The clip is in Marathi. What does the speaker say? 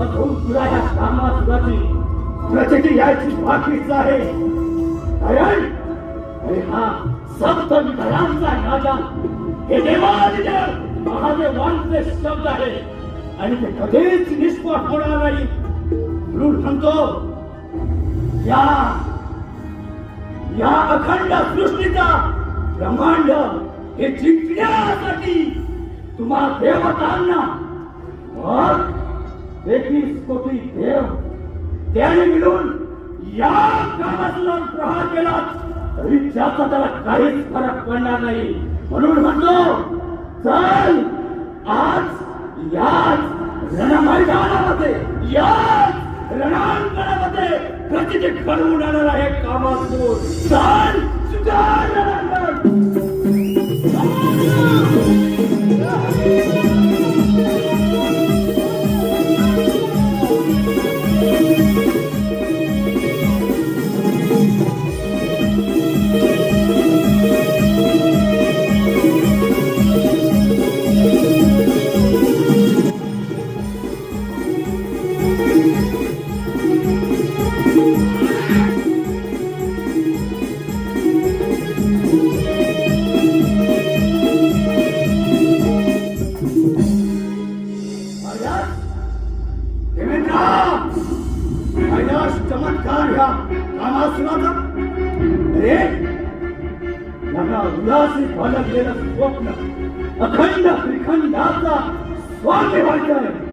अजून तुला या कामासुराची प्रचिती यायची बाकीच आहे. कारण अरे हा सप्त विकलांचा राजा हे देवादिदेव महादेवांचे शब्द आहे आणि ते कधीच निष्फळ होणार नाही. म्हणून म्हणतो या अखंड सृष्टीचा ब्रह्मांड हे जिंकण्यासाठी तुम्हा देवतांना 21 कोटी देव त्याने मिळून या कामाला प्रहार केला तरी त्याचा त्याला काहीच फरक पडणार नाही. म्हणून म्हणतो चल आज याच रणमैदानामध्ये याच रणांगणामध्ये प्रचिती घडवून आणणार आहे कामासूर. चल सुधार रणांगण. चमत्कार ह्या कामासुराचा रे नका उदासी फलकलेलं स्वप्न अखंड त्रिखंडाचा स्वामी व्हायचं.